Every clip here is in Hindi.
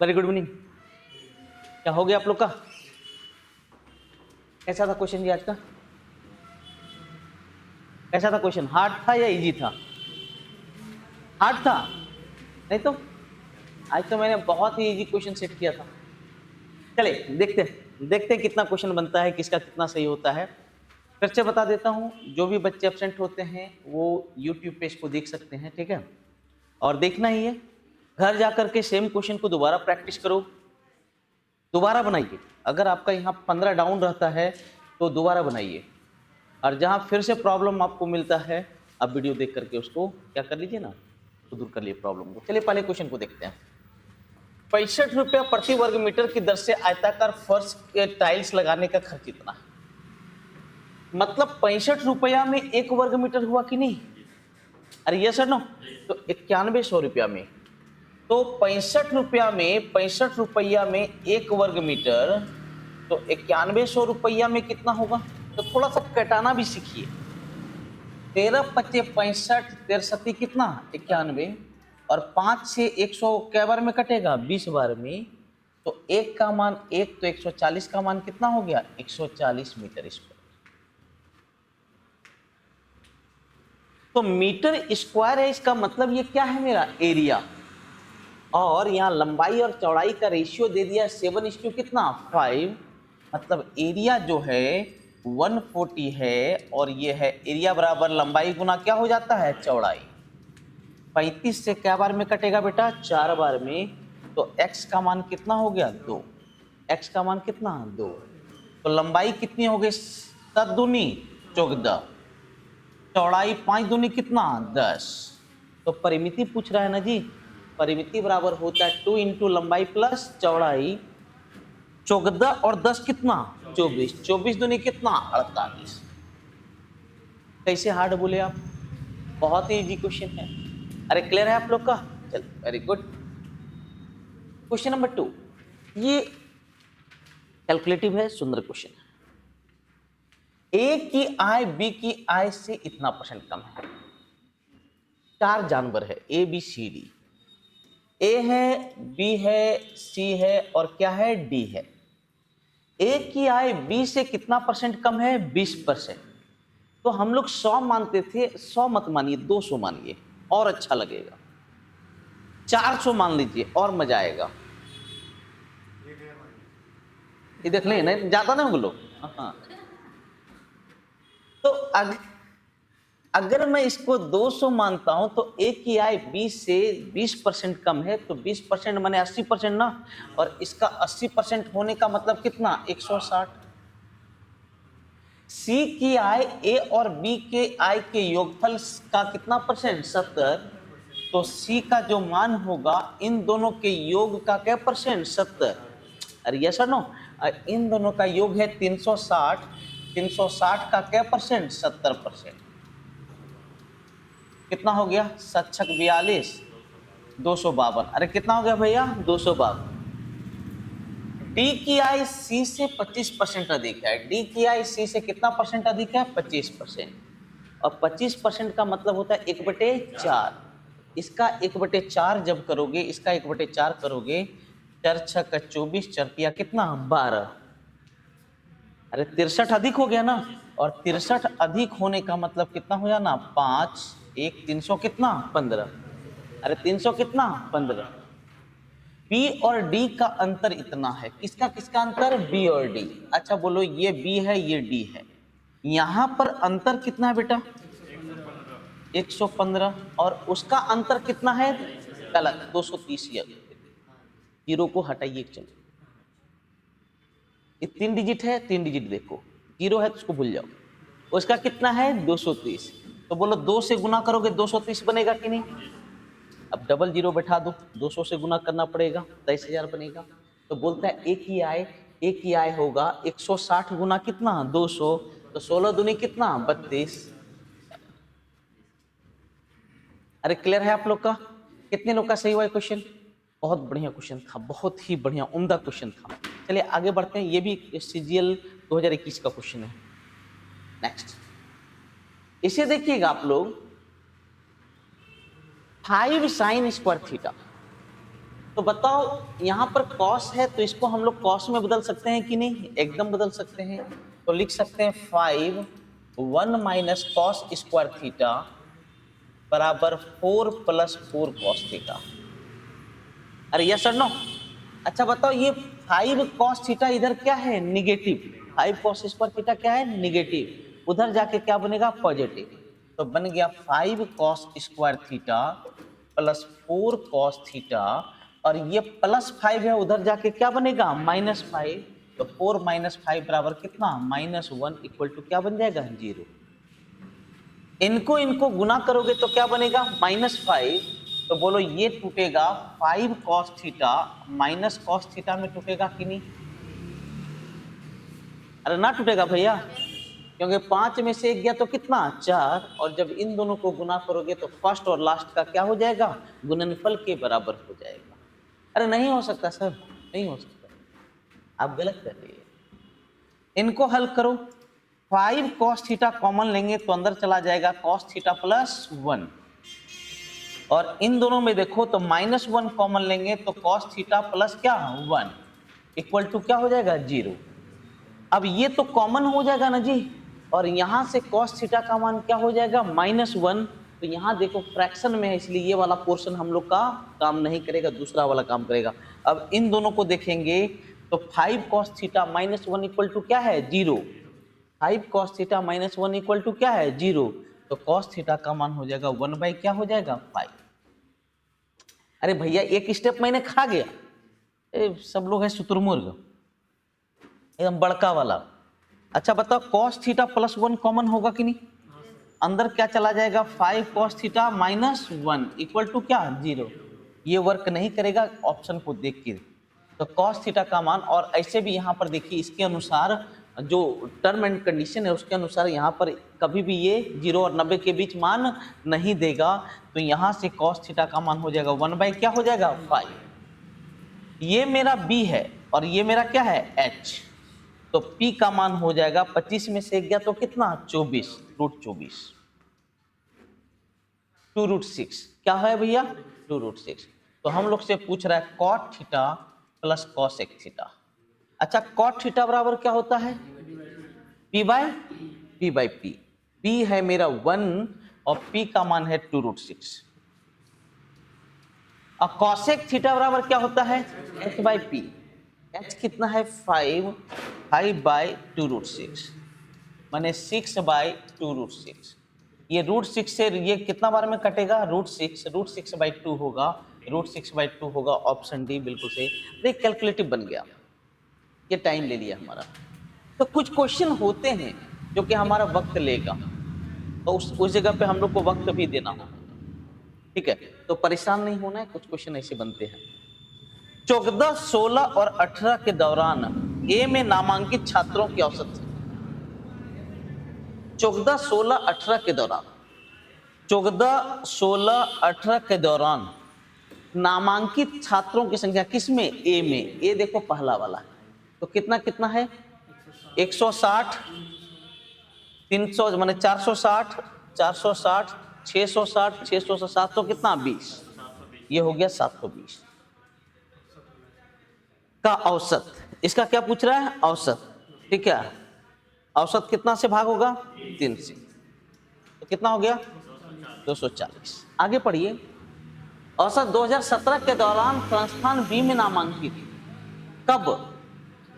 Very good evening. क्या हो गया आप लोग का? कैसा था क्वेश्चन जी आज का? कैसा था क्वेश्चन? हार्ड था या इजी था? हार्ड था? नहीं तो आज तो मैंने बहुत ही इजी क्वेश्चन सेट किया था। चलिए देखते हैं कितना क्वेश्चन बनता है, किसका कितना सही होता है। फिर से बता देता हूँ, जो भी बच्चे एब्सेंट होते हैं वो यूट्यूब पे इसको देख सकते हैं, ठीक है? और देखना ही है, घर जाकर के सेम क्वेश्चन को दोबारा प्रैक्टिस करो, दोबारा बनाइए। अगर आपका यहाँ 15 डाउन रहता है तो दोबारा बनाइए, और जहाँ फिर से प्रॉब्लम आपको मिलता है आप वीडियो देख करके उसको क्या कर लीजिए ना, तो दूर कर लिए प्रॉब्लम को। चलिए पहले क्वेश्चन को देखते हैं। 65 रुपया प्रति वर्ग मीटर की दर से आयताकार फर्श के टाइल्स लगाने का खर्च इतना है। मतलब 65 रुपया में 1 वर्ग मीटर हुआ कि नहीं? अरे यस सर नो? तो 9100 रुपया में, तो 65 रुपया में 1 वर्ग मीटर, तो 9100 रुपया में कितना होगा? तो थोड़ा सा कटाना भी सीखिए। 13 पच्चे 65, 63 कितना? 91, और 5 से 100 क्या बार में कटेगा? 20 बार में। तो 1 का मान 1, तो 140 का मान कितना हो गया? 140 मीटर स्क्वायर। तो मीटर स्क्वायर है, इसका मतलब ये क्या है? मेरा एरिया। और यहाँ लंबाई और चौड़ाई का रेशियो दे दिया 7:, कितना? 5। मतलब एरिया जो है 140 है, और ये है एरिया बराबर लंबाई गुना क्या हो जाता है? चौड़ाई। 35 से क्या बार में कटेगा बेटा? 4 बार में। तो x का मान कितना हो गया? 2। x का मान कितना? 2। तो लंबाई कितनी हो गई? 7 दूनी 14, चौड़ाई 5 दूनी कितना? 10। तो परिमिति पूछ रहा है ना जी, परिमिति बराबर होता है 2 इंटू लंबाई प्लस चौड़ाई। 14 और 10 कितना? 24। 24 दूनी कितना? 48। कैसे हार्ड बोले आप? बहुत ही इजी क्वेश्चन है। अरे क्लियर है आप लोग का? चल वेरी गुड। क्वेश्चन नंबर 2, ये कैलकुलेटिव है, सुंदर क्वेश्चन है। ए की आय बी की आय से इतना परसेंट कम है। 4 जानवर है, ए बी सी डी। ए है, बी है, सी है, और क्या है? डी है। ए की आय बी से कितना परसेंट कम है? 20%। तो हम लोग 100 मानते थे, 100 मत मानिए, 200 मानिए और अच्छा लगेगा। 400 मान लीजिए और मजा आएगा। ये देख लें, नहीं ज्यादा ना हम लोग। हाँ, तो अगर मैं इसको 200 मानता हूं तो ए की आय 20 से 20% कम है, तो 20% माने 80% ना, और इसका 80% होने का मतलब कितना? 160। सी की आय ए और बी के आय के योगफल का कितना परसेंट? 70। तो सी का जो मान होगा इन दोनों के योग का क्या परसेंट? 70। अरे यस और नो? इन दोनों का योग है 360। 360 का क्या परसेंट? 70%। कितना हो गया? 7×42 252। अरे कितना हो गया भैया? 252। डी की आय सी से 25% अधिक है। डी की आय सी से कितना परसेंट अधिक है? 25%। और 25% का मतलब होता है 1/4। इसका 1/4 जब करोगे, इसका 1/4 करोगे, 4 6 का 24, 4 तिया कितना? 12। अरे 63 अधिक हो गया ना, और 63 अधिक होने का मतलब कितना हो जाना? 5 1 300 कितना? 15। अरे 300 कितना? 15। बी और डी का अंतर इतना है। किसका किसका अंतर? बी और डी। अच्छा बोलो, ये बी है, ये डी है, यहां पर अंतर कितना है बेटा? 115। और उसका अंतर कितना है? गलत, 230। जीरो को हटाइए, चलो ये 3 डिजिट है, 3 डिजिट देखो, जीरो है तो उसको भूल जाओ। उसका कितना है? 230। तो बोलो 2 से गुना करोगे 230 बनेगा कि नहीं? अब डबल जीरो बैठा दो, 200 से गुना करना पड़ेगा, 23,000 बनेगा। तो बोलता है एक ही आय होगा 160 गुना कितना? 200। तो 16 दूनी कितना? 32। अरे क्लियर है आप लोग का? कितने लोग का सही हुआ क्वेश्चन? बहुत बढ़िया क्वेश्चन था, बहुत ही बढ़िया उम्दा क्वेश्चन था। चलिए आगे बढ़ते हैं, ये भी सीजीएल 2021 का क्वेश्चन है। नेक्स्ट, इसे देखिएगा आप लोग। 5 sin² थीटा, तो बताओ यहाँ पर कॉस है तो इसको हम लोग कॉस में बदल सकते हैं कि नहीं? एकदम बदल सकते हैं। तो लिख सकते हैं 5 1 माइनस कॉस स्क्वायर थीटा बराबर 4 प्लस 4 कॉस थीटा। अरे यस और नो? अच्छा बताओ ये 5 कॉस थीटा इधर क्या है? निगेटिव। 5 कॉस स्क्वायर थीटा क्या है? निगेटिव। उधर जाके क्या बनेगा? पॉजिटिव। तो बन गया 5 cos square theta plus 4 cos theta, और ये प्लस 5 है, उधर जाके क्या बनेगा? -5। तो 4 माइनस 5 बराबर कितना? -1 इक्वल टू क्या बन जाएगा? 0। इनको इनको गुना करोगे तो क्या बनेगा? -5। तो बोलो ये टूटेगा 5 cos theta minus cos theta में टूटेगा कि नहीं? अरे ना टूटेगा भैया, क्योंकि 5 में से 1 गया तो कितना? 4, और जब इन दोनों को गुना करोगे तो फर्स्ट और लास्ट का क्या हो जाएगा? गुणनफल के बराबर हो जाएगा। अरे नहीं हो सकता सर, नहीं हो सकता, आप गलत कर रही है। इनको हल करो। 5 cos थीटा कॉमन लेंगे तो अंदर चला जाएगा cos थीटा प्लस 1, और इन दोनों में देखो तो -1 कॉमन लेंगे तो cos थीटा प्लस क्या? 1 इक्वल टू क्या हो जाएगा? 0। अब ये तो कॉमन हो जाएगा ना जी, और यहां से cos थीटा का मान क्या हो जाएगा? -1। तो यहाँ देखो फ्रैक्शन में है, इसलिए ये वाला पोर्शन हम लोग का काम नहीं करेगा, दूसरा वाला काम करेगा। अब इन दोनों को देखेंगे तो 5 cos थीटा -1 इक्वल टू क्या है? 0। 5 cos थीटा -1 इक्वल टू क्या है? 0। तो cos थीटा का मान हो जाएगा 1 बाई क्या हो जाएगा? 5। अरे भैया एक स्टेप मैंने खा गया। सब लोग है शुतुरमुर्ग, एकदम बड़का वाला। अच्छा बताओ cos थीटा प्लस 1 कॉमन होगा कि नहीं? अंदर क्या चला जाएगा? 5 cos थीटा -1 इक्वल टू क्या? 0। ये वर्क नहीं करेगा ऑप्शन को देख के। तो cos थीटा का मान, और ऐसे भी यहाँ पर देखिए इसके अनुसार जो टर्म एंड कंडीशन है उसके अनुसार यहाँ पर कभी भी ये 0 और 90 के बीच मान नहीं देगा। तो यहाँ से cos थीटा का मान हो जाएगा 1 बाई क्या हो जाएगा? 5। ये मेरा b है और ये मेरा क्या है? h। तो p का मान हो जाएगा 25 में से 1 गया तो कितना? 24, √24, 2√6। क्या है भैया? 2√6। तो हम लोग से पूछ रहा है cot theta plus cosec theta. अच्छा cot थीटा बराबर क्या होता है? p by p। p है मेरा 1 और p का मान है 2√6। और cosec थीटा बराबर क्या होता है? h by p। h कितना है? 5 बाई 2√6 माने 6 बाई 2√6। ये √6 से ये कितना बार में कटेगा? √6 बाई 2 होगा, √6 बाई 2 होगा। ऑप्शन डी बिल्कुल सही। देख कैलकुलेटिव बन गया, ये टाइम ले लिया हमारा। तो कुछ क्वेश्चन होते हैं जो कि हमारा वक्त लेगा, तो उस जगह पे हम लोग को वक्त भी देना होगा, ठीक है? तो परेशान नहीं होना है, कुछ क्वेश्चन ऐसे बनते हैं। 14, 16 और 18 के दौरान ए में नामांकित छात्रों की औसत थी। 14, 16, 18 के दौरान 14, 16, 18 के दौरान नामांकित छात्रों की संख्या किसमें? ए में। ए देखो पहला वाला है, तो कितना कितना है? 160, 300 माने 460, 460, 660, 600 से 700 कितना? 20। ये हो गया 720 का औसत। इसका क्या पूछ रहा है? औसत, ठीक है। औसत कितना से भाग होगा? 3 से, तो कितना हो गया? 240। आगे पढ़िए। औसत 2017 के दौरान संस्थान बी में नामांकित, कब?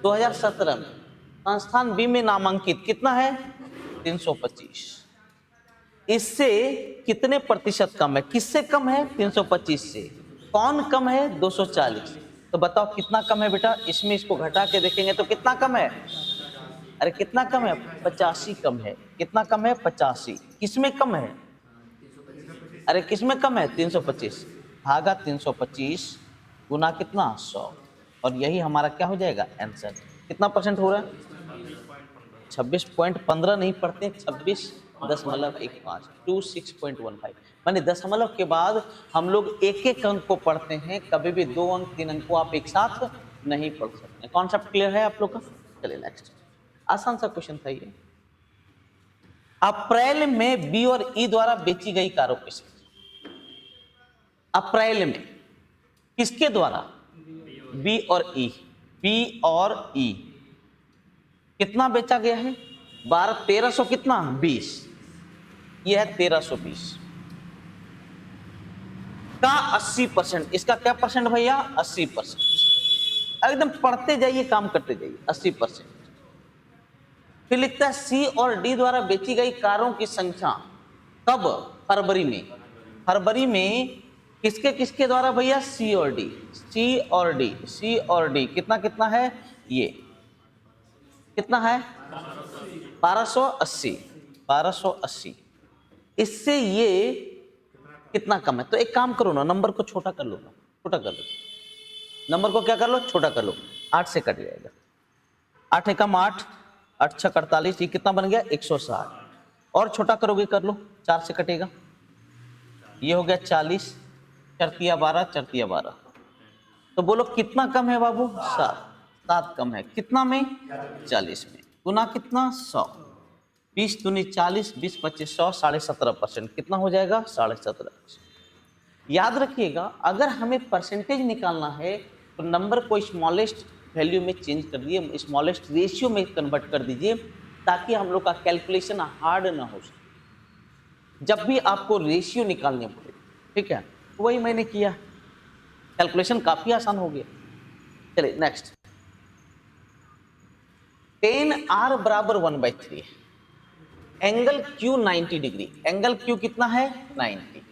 2017 में संस्थान बी में नामांकित कितना है? 325। इससे कितने प्रतिशत कम है? किससे कम है? 325 से। कौन कम है? 240। तो बताओ कितना कम है बेटा? इसमें इसको घटा के देखेंगे तो कितना कम है? अरे कितना कम है? 85 कम है। कितना कम है? 85। किसमें कम है? अरे किसमें कम है? 325 भागा 325 गुना कितना? 100, और यही हमारा क्या हो जाएगा? आंसर। कितना परसेंट हो रहा है? 26.15 नहीं पढ़ते, 26.15, 26.15। माने दशमलव के बाद हम लोग एक एक अंक को पढ़ते हैं, कभी भी 2 अंक 3 अंक को आप एक साथ नहीं पढ़ सकते। कॉन्सेप्ट क्लियर है आप लोग का? चलिए नेक्स्ट, आसान सा क्वेश्चन था ये। अप्रैल में बी और ई द्वारा बेची गई कारों की संख्या। अप्रैल में किसके द्वारा? बी और ई, बी और ई कितना बेचा गया है? 1300 कितना? 20। यह है 1320 का 80%। इसका क्या परसेंट भैया? 80%। एकदम पढ़ते जाइए, काम करते जाइए। 80%। फिर लिखता है सी और डी द्वारा बेची गई कारों की संख्या कब? फरवरी में। फरवरी में किसके किसके द्वारा भैया? सी और डी, सी और डी, सी और डी कितना कितना है? ये कितना है? 1280। 1280। इससे ये कितना कम है? तो एक काम करो ना, नंबर को छोटा कर लो ना, छोटा कर लो। नंबर को क्या कर लो? छोटा कर लो। 8 से कट जाएगा। 8 एकम 8, 8 छक 48। ये कितना बन गया? 160। और छोटा करोगे कर लो, 4 से कटेगा। ये हो गया 40, चरतिया 12, चरतिया 12। तो बोलो कितना कम है बाबू? 7। 7 कम है कितना में? 40 में। गुना कितना? 100। 20 दूनी 40, 20 25 100, 17.5%। कितना हो जाएगा? 17.5%। याद रखिएगा, अगर हमें परसेंटेज निकालना है तो नंबर को स्मॉलेस्ट वैल्यू में चेंज कर दिए, स्मॉलेस्ट रेशियो में कन्वर्ट कर दीजिए, ताकि हम लोग का कैलकुलेशन हार्ड ना हो सके जब भी आपको रेशियो निकालने पड़े। ठीक है, वही मैंने किया, कैलकुलेशन काफी आसान हो गया। चलिए नेक्स्ट। 10r बराबर 1/3, angle Q 90 degree. Angle Q कितना है? 90।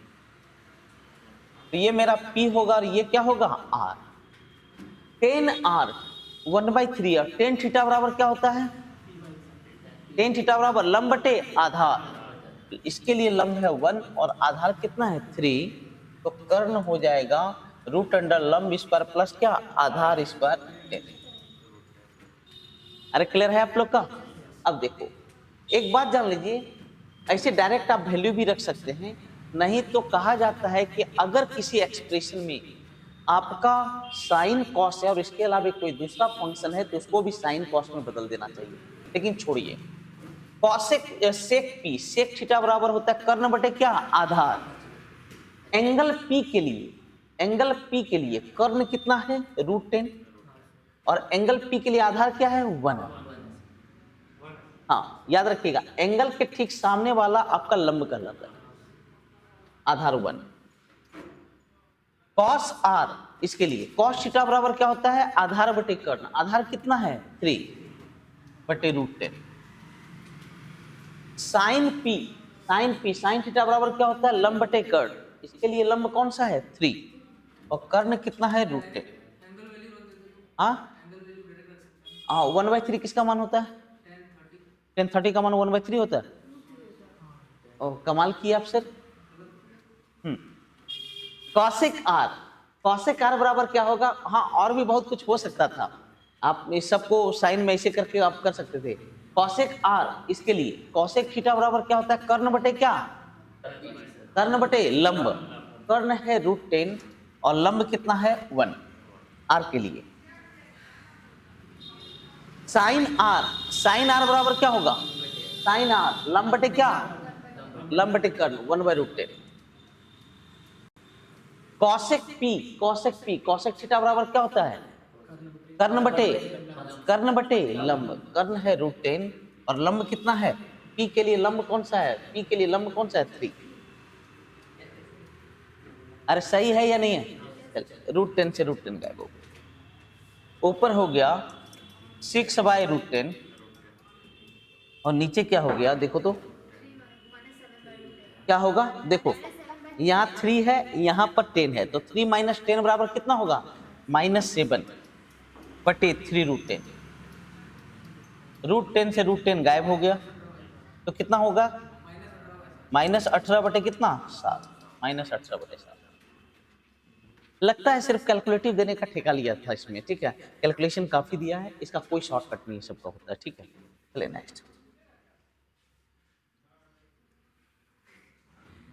तो ये मेरा P होगा और ये क्या होगा? R। 10r 1/3 और tan थीटा बराबर क्या होता है? tan थीटा बराबर लंब बटे आधार। इसके लिए लंब है 1 और आधार कितना है? 3। तो कर्ण हो जाएगा रूट अंडर लंब स्क्वायर प्लस क्या? आधार स्क्वायर 10। अरे क्लियर है आप लोग का? अब देखो एक बात जान लीजिए, ऐसे डायरेक्ट आप वैल्यू भी रख सकते हैं, नहीं तो कहा जाता है कि अगर किसी एक्सप्रेशन में आपका साइन कॉस है और इसके अलावा कोई दूसरा फंक्शन है तो उसको भी साइन कॉस में बदल देना चाहिए। लेकिन छोड़िए, cosec sec P, sec theta बराबर होता है कर्ण बटे क्या? आधार। एंगल पी के लिए, एंगल पी के लिए कर्ण कितना है? √10। और एंगल पी के लिए आधार क्या है? 1। हाँ याद रखिएगा, एंगल के ठीक सामने वाला आपका लंब कहलाता है, आधार 1। कॉस आर, इसके लिए कॉस थीटा बराबर क्या होता है? आधार बटे कर्ण। आधार कितना है? 3 बटे √10। Sine P, sine P, sine theta बराबर क्या होता है? लंब बटे कर्ण। इसके लिए लंब कौन सा है? 3 और कर्ण कितना है? √10। हाँ हाँ, 1/3 किसका मान होता है? tan 30 का मान 1/3 होता है। और कमाल किया आप सर। कॉसेक आर, कॉसेक आर बराबर क्या होगा? हाँ और भी बहुत कुछ हो सकता था, आप इस सबको साइन में ऐसे करके आप कर सकते थे। कॉसेक आर, इसके लिए कॉसेक थीटा बराबर क्या होता है? कर्ण बटे क्या? कर्ण बटे लंब। कर्ण है √10 और लंब कितना है? 1 आर के लिए। साइन आर, साइन आर बराबर क्या होगा? साइन आर लंब बटे क्या? लंब बटे कर्ण 1/√10। Cosec P, cosec P, cosec theta बराबर क्या होता है? कर्ण बटे लंब। कर्ण है √10 और लंब कितना है? पी के लिए लंब कौन सा है? पी के लिए लंब कौन सा है? 3। अरे सही है या नहीं है? √10 से √10 गायब हो गया, ऊपर हो गया 6/√10 और नीचे क्या हो गया? देखो तो क्या होगा? देखो यहाँ 3 है, यहाँ पर 10 है, तो 3 - 10 बराबर कितना होगा? -7 बटे 3√10। √10 से √10 गायब हो गया, तो कितना होगा? -18 बटे कितना? 7। -18 बटे 7। लगता है सिर्फ कैलकुलेटिव देने का ठेका लिया था इसमें। ठीक है, कैलकुलेशन काफी दिया है, इसका कोई शॉर्टकट नहीं सबका होता है। ठीक है, चलिए नेक्स्ट।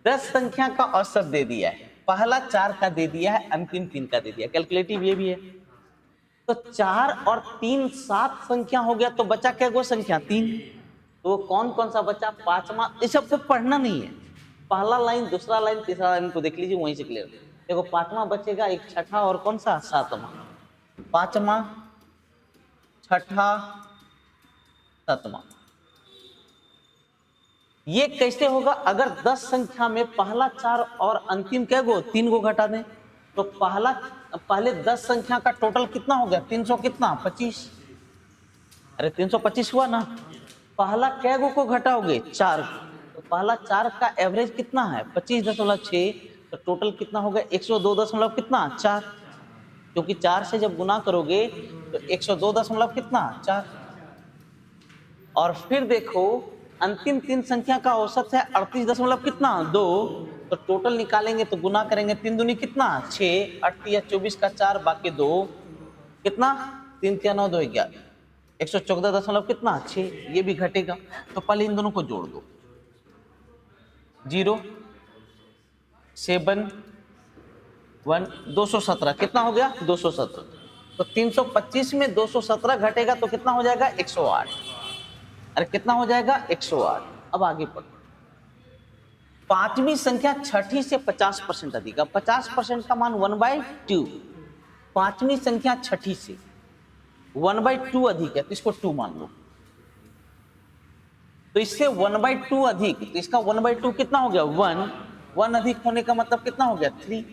10 संख्या का औसत दे दिया है, पहला 4 का दे दिया है, अंतिम 3 का दे दिया। कैलकुलेटिव ये भी है। तो 4 और 3 7 संख्या हो गया, तो बचा क्या गो संख्या? 3। तो कौन कौन सा बचा? 5वां। इस सबको पढ़ना नहीं है, पहला लाइन, दूसरा लाइन, तीसरा लाइन को देख लीजिए, वहीं से क्लियर। देखो पांचवा बचेगा, एक छठा और कौन सा, सातवां। पांचवा, छठा, सातवां। ये कैसे होगा? अगर 10 संख्या में पहला 4 और अंतिम क्या गो 3 को घटा दें तो पहले 10 संख्या का टोटल कितना हो गया? 300 कितना 25। अरे 325 हुआ ना। पहला क्या गो को घटाओगे? 4 को। तो पहला 4 का एवरेज कितना है? 25.6। तो टोटल कितना हो गया? 102 दशमलव कितना 4। क्योंकि 4 से जब गुना करोगे तो 102 दशमलव कितना 4। और फिर देखो अंतिम 3 संख्या का औसत है 38 दशमलव कितना 2। तो टोटल निकालेंगे तो गुना करेंगे 3 दूनी कितना 6, 8 या 24 का 4 बाकी 2 कितना 3 3 9 2 11 114 दशमलव कितना 6। ये भी घटेगा। तो पहले इन दोनों को जोड़ दो। 0 7 1 217 कितना हो गया 217। तो 325 में 217 घटेगा तो कितना हो जाएगा 108। अरे कितना हो जाएगा 108। अब आगे पढ़ो। पांचवी संख्या छठी से 50% अधिक। 50% का मान 1/2। पांचवी संख्या छठी से 1/2 अधिक है तो इसको 2 मान लो। तो इससे 1/2 अधिक, तो इसका 1/2 कितना हो गया 1। 1 अधिक होने का मतलब कितना हो गया 3।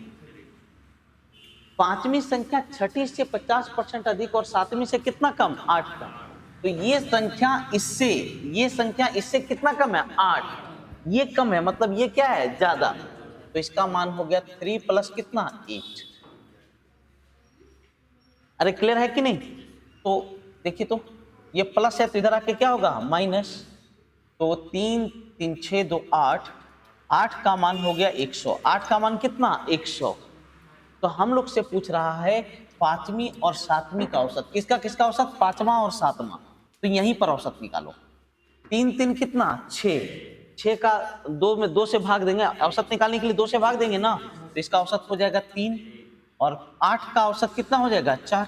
पांचवी संख्या छठी से 50% अधिक और सातवीं से कितना कम 8 कम। तो ये संख्या इससे कितना कम है 8। ये कम है मतलब ये क्या है ज्यादा। तो इसका मान हो गया 3 प्लस कितना 8। अरे क्लियर है कि नहीं? तो देखिए तो ये प्लस है तो इधर आके क्या होगा माइनस। तो 3 3 6 2 8। 8 का मान हो गया 100। 8 का मान कितना 100। तो हम लोग से पूछ रहा है पांचवी और सातवीं का औसत। किसका किसका औसत? पांचवा और सातवां। तो यहीं पर औसत निकालो। 3 3 कितना 6। 6 का 2 में 2 से भाग देंगे। औसत निकालने के लिए 2 से भाग देंगे ना। तो इसका औसत हो जाएगा 3 और 8 का औसत कितना हो जाएगा 4।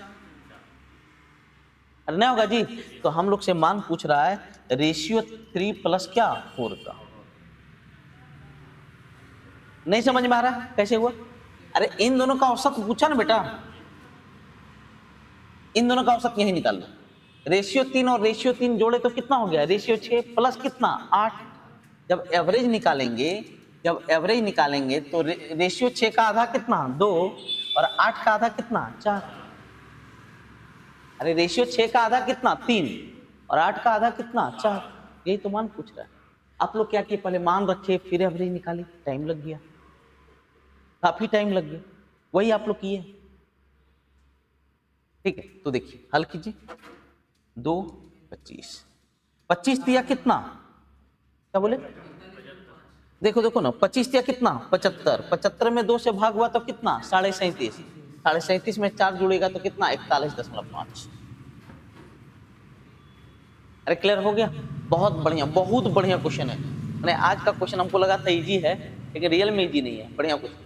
अरे नहीं होगा जी। तो हम लोग से मान पूछ रहा है रेशियो 3 प्लस क्या 4 का। नहीं समझ में आ रहा कैसे हुआ? अरे इन दोनों का औसत पूछा ना बेटा। इन दोनों का औसत यही निकाल लो। रेशियो 3 और रेशियो 3 जोड़े तो कितना हो गया रेशियो 6 प्लस कितना 8। जब एवरेज निकालेंगे तो रेशियो 6 का आधा कितना 2 और 8 का आधा कितना 4। अरे रेशियो 6 का आधा कितना 3 और 8 का आधा कितना 4। यही तो मान पूछ रहा है। आप लोग क्या किए पहले मान रखे फिर एवरेज निकाली। टाइम लग गया, काफी टाइम लग गया। वही आप लोग किए। ठीक है तो देखिए हल कीजिए। 2 25 25 दिया कितना क्या बोले? देखो देखो ना 25 दिया कितना 75। 75 में 2 से भाग हुआ तो कितना 37.5। 37.5 में 4 जुड़ेगा तो कितना 41.5। अरे क्लियर हो गया? बहुत बढ़िया क्वेश्चन है। मैंने आज का क्वेश्चन हमको लगा था इजी है लेकिन रियल में इजी नहीं है। बढ़िया क्वेश्चन था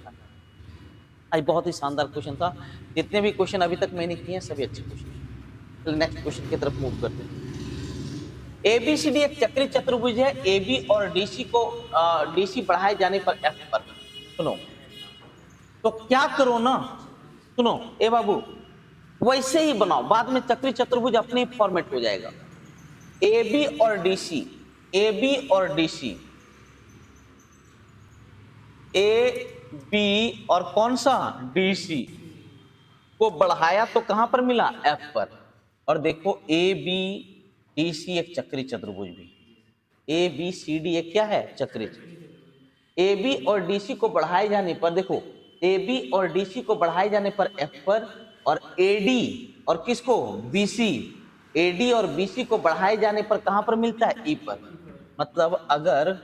आज, बहुत ही शानदार क्वेश्चन था। जितने भी क्वेश्चन अभी तक मैंने किए हैं सभी अच्छे क्वेश्चन। नेक्स्ट क्वेश्चन की तरफ मूव करते हैं। एबीसीडी एक चक्रीय चतुर्भुज है। एबी और डीसी को डीसी बढ़ाए जाने पर एफ पर। सुनो तो क्या करो ना, सुनो ए बाबू वैसे ही बनाओ, बाद में चक्रीय चतुर्भुज अपने फॉर्मेट हो जाएगा। एबी और डीसी, एबी और डीसी, ए बी और कौन सा डीसी को बढ़ाया तो कहां पर मिला एफ पर। और देखो ए बी डी सी एक चक्रीय चतुर्भुज भी। ए बी सी डी एक क्या है चक्रीय। ए बी और डीसी को बढ़ाए जाने पर देखो ए बी और डीसी को बढ़ाए जाने पर एफ पर और एडी और किसको बीसी, एडी और बीसी को बढ़ाए जाने पर कहां पर मिलता है ई पर। मतलब अगर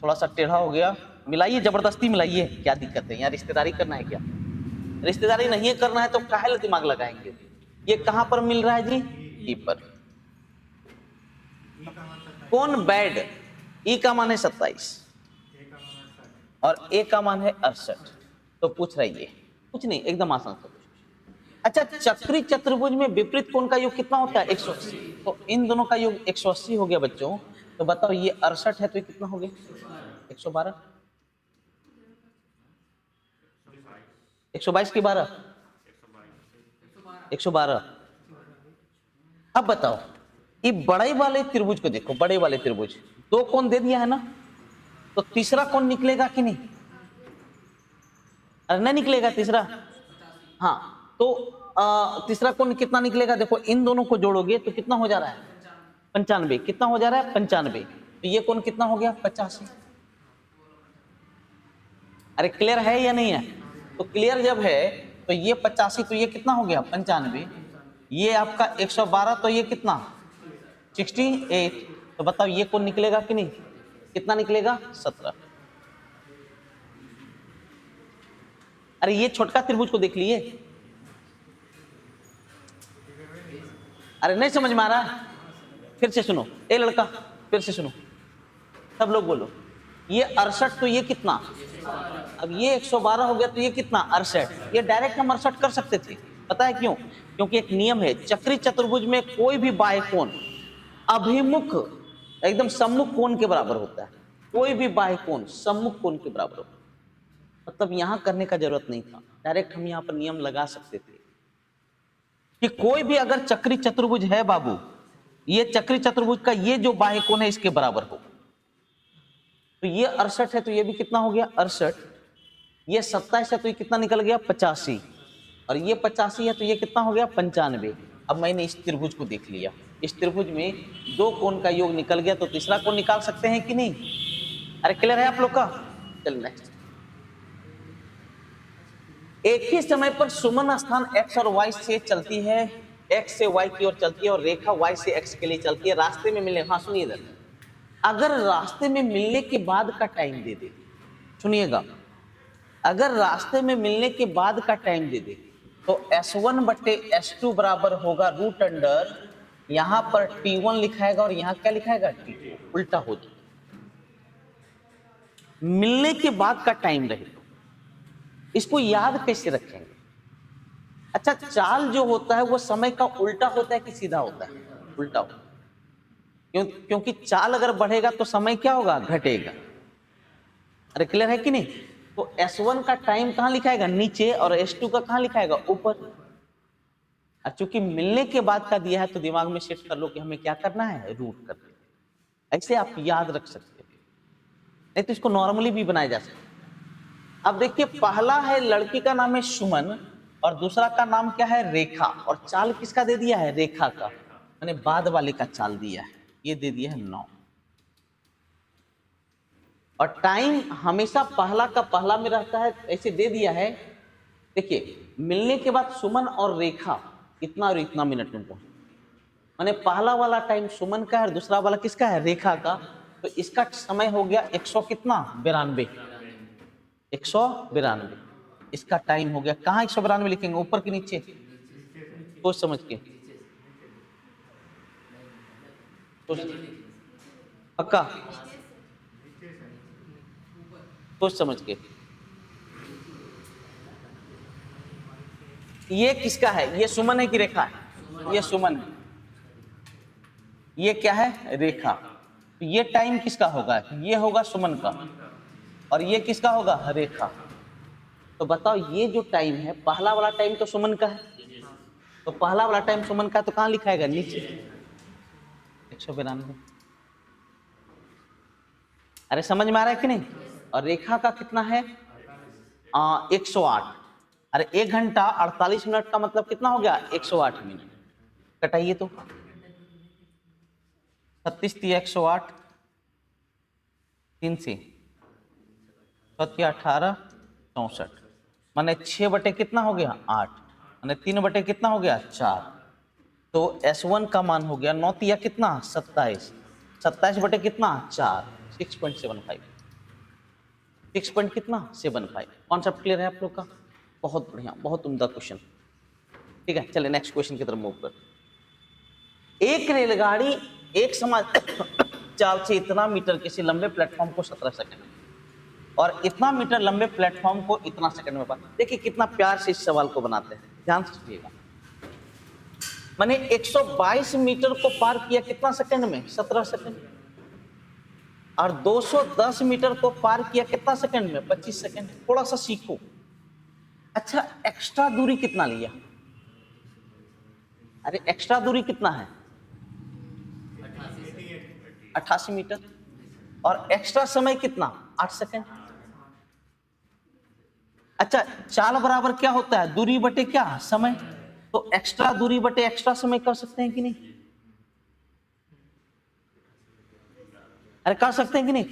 थोड़ा सा टेढ़ा हो गया, मिलाइए जबरदस्ती मिलाइए, क्या दिक्कत है? यहाँ रिश्तेदारी करना है क्या? रिश्तेदारी नहीं करना है तो काहे दिमाग लगाएंगे। ये कहां पर मिल रहा है जी ई पर। कौन बैड? ई का मान है 27 और ए का मान है 68। तो पूछ रही है कुछ नहीं, एकदम आसान सा। अच्छा चक्रीय चतुर्भुज में विपरीत कोण का योग कितना होता है 180। तो इन दोनों का योग 180 हो गया बच्चों। तो बताओ ये 68 है तो ये कितना हो गया 112। 122 की 12, 112। अब बताओ, ये बड़े वाले त्रिभुज को देखो, बड़े वाले त्रिभुज, दो कोण दे दिया है ना, तो तीसरा कोण निकलेगा कि नहीं? अरे नहीं निकलेगा तीसरा। हाँ, तो तीसरा कोण कितना निकलेगा? देखो इन दोनों को जोड़ोगे तो कितना हो जा रहा है? 95। कितना हो जा रहा है? 95। तो ये कोण कितना हो गया? 85। अरे क्लियर है या नहीं है? तो क्लियर जब है तो ये 85, तो ये कितना हो गया? 95। ये आपका 112, तो ये कितना? 68। तो बताओ ये कोण निकलेगा कि नहीं? कितना निकलेगा? 17। अरे ये छोटका त्रिभुज को देख लिए। अरे नहीं समझ में आ रहा? फिर से सुनो, ए लड़का फिर से सुनो, सब लोग बोलो। ये 68, तो ये कितना? अब ये 112 हो गया, तो ये कितना? 68। ये डायरेक्ट हम 68 कर सकते थे। पता है क्यों? क्योंकि एक नियम है, चक्री चतुर्भुज में कोई भी बाह्य कोण अभिमुख एकदम सम्मुख कोण के बराबर होता है। कोई भी बाह्य कोण सम्मुख कोण के बराबर होता है। मतलब यहां करने का जरूरत नहीं था, डायरेक्ट हम यहां पर नियम लगा सकते थे कि कोई भी अगर चक्री चतुर्भुज है बाबू, ये चक्री चतुर्भुज का ये जो बाह्य कोण है इसके बराबर होगा। तो ये 68 है, तो ये भी कितना हो गया? 68। ये 27 है, तो ये कितना निकल गया? 85। और ये 85 है, तो ये कितना हो गया? 95। अब मैंने इस त्रिभुज को देख लिया, इस त्रिभुज में दो कोण का योग निकल गया, तो तीसरा कोण निकाल सकते हैं कि नहीं? अरे क्लियर है आप लोग का? चल नेक्स्ट। एक ही समय पर सुमन स्थान x और y से चलती है, x से y की ओर चलती है और रेखा y से x के लिए चलती है। रास्ते में मिलने, हाँ सुनिए इधर, अगर रास्ते में मिलने के बाद का टाइम दे दे, सुनिएगा, अगर रास्ते में मिलने के बाद का टाइम दे दे तो S1 बटे S2 बराबर होगा रूट अंडर, यहां पर T1 लिखाएगा और यहां क्या लिखाएगा? T2। उल्टा हो जाए, मिलने के बाद का टाइम रहे तो इसको याद कैसे रखेंगे? अच्छा, चाल जो होता है वो समय का उल्टा होता है कि सीधा होता है? उल्टा होता है। क्योंकि चाल अगर बढ़ेगा तो समय क्या होगा? घटेगा। अरे क्लियर है कि नहीं? तो S1 का टाइम कहां लिखाएगा? नीचे, और S2 का कहां लिखाएगा? ऊपर। और चूंकि मिलने के बाद का दिया है तो दिमाग में सेट कर लो कि हमें क्या करना है? रूट करना है। ऐसे आप याद रख सकते हो, नहीं तो इसको नॉर्मली भी बनाया जा सकता है। अब देखिए, पहला है लड़की का नाम है सुमन और दूसरा का नाम क्या है? रेखा। और चाल किसका दे दिया है? रेखा का, मैंने बाद वाले का चाल दिया है, ये दे दिया है 9। और टाइम हमेशा पहला का पहला में रहता है, ऐसे दे दिया है। देखिए, मिलने के बाद सुमन और रेखा इतना और इतना मिनट में पहुंचे, मैंने पहला वाला टाइम सुमन का है और दूसरा वाला किसका है? रेखा का। तो इसका समय हो गया 100 कितना? 92। 192 इसका टाइम हो गया। कहाँ 192 लिखेंगे? ऊपर के नीचे? सोच समझ के, पक्का सोच समझ के। ये किसका है? ये सुमन है कि रेखा है? ये सुमन है। ये क्या है? रेखा। तो ये टाइम किसका होगा? ये होगा सुमन का। और ये किसका होगा? रेखा। तो बताओ, ये जो टाइम है, पहला वाला टाइम तो सुमन का है, तो पहला वाला टाइम सुमन का, तो कहां लिखाएगा? नीचे। 192। अरे समझ में आ रहा है कि नहीं? और रेखा का कितना है? 108। अरे 1 घंटा 48 मिनट का मतलब कितना हो गया? 108 मिनट। कटाइए तो, 36 × 108, 3 से 18, 64, माने 6 बटे कितना हो गया? 8, माने 3 बटे कितना हो गया? 4। तो S1 का मान हो गया 9 या कितना? 27। 27 बटे कितना? 4, 6.75। 6 पॉइंट कितना? 75। कॉन्सेप्ट क्लियर है आप लोग का? बहुत बढ़िया, बहुत उम्दा क्वेश्चन। ठीक है, चलिए नेक्स्ट क्वेश्चन की तरफ मूव कर। एक रेलगाड़ी एक समान चाल से इतना मीटर किसी लंबे प्लेटफॉर्म को 17 सेकंड में और इतना मीटर लंबे प्लेटफॉर्म को इतना सेकंड में पार। देखिए कितना प्यार से इस सवाल को बनाते हैं, ध्यान से सुनिएगा। मैंने 122 मीटर को पार किया कितना सेकंड में? 17 सेकंड। और 210 मीटर को पार किया कितना सेकंड में? 25 सेकंड। थोड़ा सा सीखो, अच्छा, एक्स्ट्रा दूरी कितना लिया? अरे एक्स्ट्रा दूरी कितना है? 88 मीटर। और एक्स्ट्रा समय कितना? 8 सेकंड। अच्छा, चाल बराबर क्या होता है? दूरी बटे क्या? समय। तो एक्स्ट्रा दूरी बटे एक्स्ट्रा समय कर सकते हैं कि नहीं? अरे कर सकते हैं कि नहीं?